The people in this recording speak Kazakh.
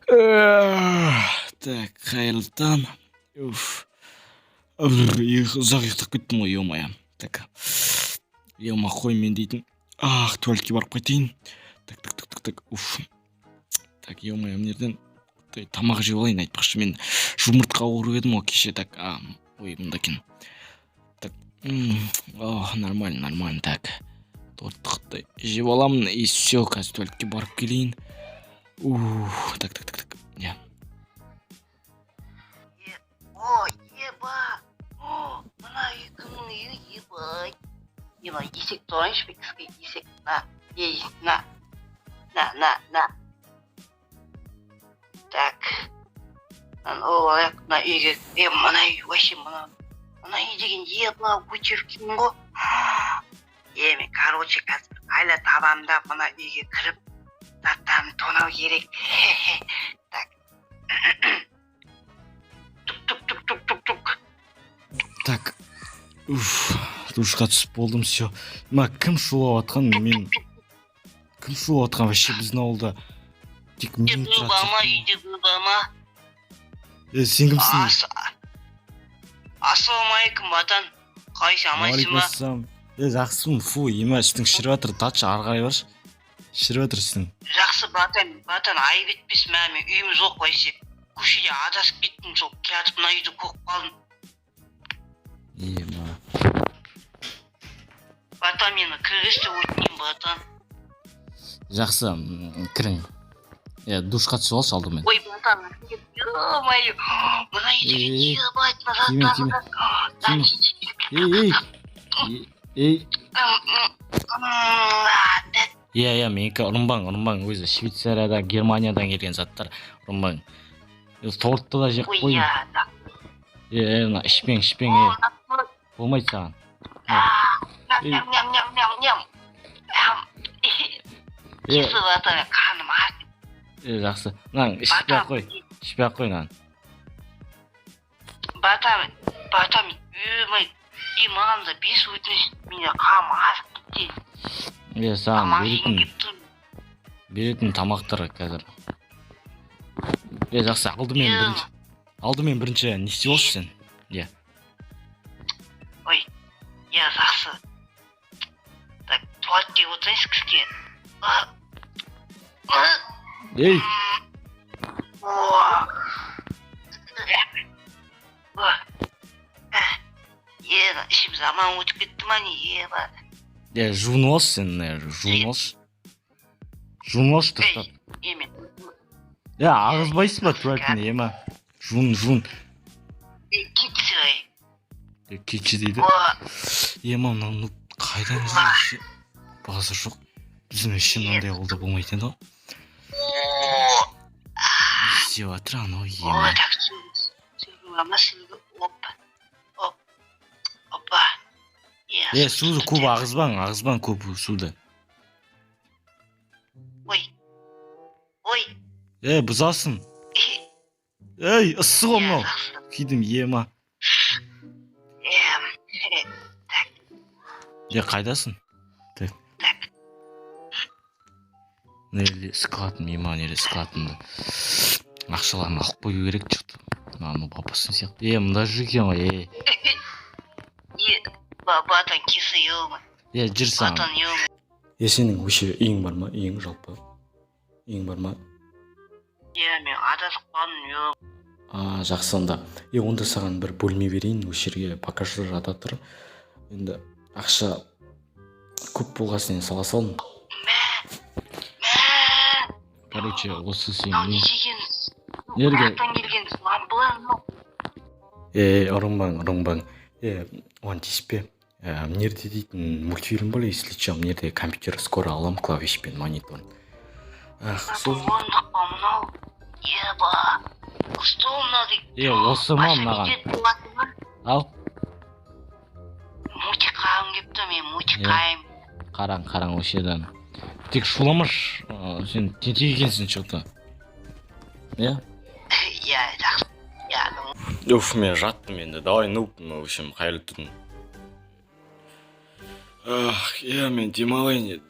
Так, қайырлы таң. Ұзақ ұйықтап кеттім ғой, ё-моё. Так, ё-ма, қой мен дейтін. Туалетке барып қайтайын. Так. Так, ё-моё, мынерден тамақ жеп алайын. Айтпақшы, мен жұмыртқа қуырып едім ғой кеше. Так, ой, мында екен. Так, нормально. Так, тортықты жеп аламын. И все, қазір туалетке барып келейін. Так. Я. О, еба! О, мына үйкімнің үйі, ебай! Еба, есек тұрайыншы бекіске, есек, на. Так. Олай, мына үйге, мына үй, вообще, мына үй деген еба, өте үлкен ғой. Мен, короче, қазір айла табамда мына үйге кіріп, заттарын тонау керек. Так. Тук. Так, душқа түсіп болдым, все. Ма, кім шулап атқан? Кім шулап атқан вообще біздің ауылда? Тек мен тұрады. Үйде бабама. Сен кімсің? Ассалаумалейкум, батан. Қайсы, амайсың ба? Алейкум. Жақсымын, фу, ема, үстің шіріп жатыр, татшы, ары қарай баршы. Шіріп жатыр үстің. Жақсы, батан, айып етпес, мәме, үйім жоқ қойсы. Көшеде адасып кеттім, сол келатып мына үйді көк қалдым. Ема. Батан, мені кіргізді өтінейін, батан. Жақсы, кірің. Душқа түсіп алшы алдымен. Ой, батан, ё-моё, мына үйдегі ебать, менікі ұрынбаң, өзі Швейцариядан, Германиядан келген заттар, ұрынбаң. Тортты да жеп қойын. Мына ішпең, болмайды саған. Ням. Кесі батан, қаным артып. Жақсы, мынан ішпей ақ қой, мынан. Батан, маған да 5 өтініш, менде қам асып кетті. Саған беретін тамақтар қазір. Жақсы, алдымен бірінші не істеп алшы сен? Ой, жақсы. Так, туалетке отырайыншы кіске. Ішім заман өтіп кетті ма не, еба? Жуынып алшы сен, жуынып алшы дұрыстап. Ағызбайсың ба туалетін, ема? Жуын. Кетші ғай. Кетші дейді. Ема, мынау қайдан жүрші? Базы жоқ. Біздің үшін мынандай қолда болмайтын еді ғой. Істеп жатыр анау, ема. Так, сөйлгі. Опа. Суды көп ағызбаң көп суды. Ой. Бұзасың. Ыссы ғой мынау. Күйдім, ема. Қайдасың? Так. Нелі сқылатын, ема, нелі сқылатынды. Ақшаларын алып қою керек жұқты. Мынаның папасын сияқты. Мында жүр екен ғой, Батан, кесі еуімі. Жүрсің. Батан еуімі. Сенің өше үйің бар ма? Үйің жалпы? Үйің бар ма? Мен адасып қалдым, еуім. Жақсы онда. Онда саған бір бөлме берейін, өше жерге покажыр жата тұр. Енді ақша көп болғасын сала салдым. Короче, осы сен не? Ақтан келген лампылар. Ұрынбаң. Оған тиіспе. Мынерде дейтін мультфильм бар, если что, мынерде компьютер скоро алам, клавиш пен мониторын. Сол ондық па мынау? Еба. Стол мынады. Осы ма мынаған? Ал? Мультик қағым кепті, мен мультик қайым. Қараң өшеден. Тек шуламаш, сен тентек екенсің что-то. Жақсы. Мен жаттым енді, давай, в общем, қайырлы түн. Мен демалайын еді.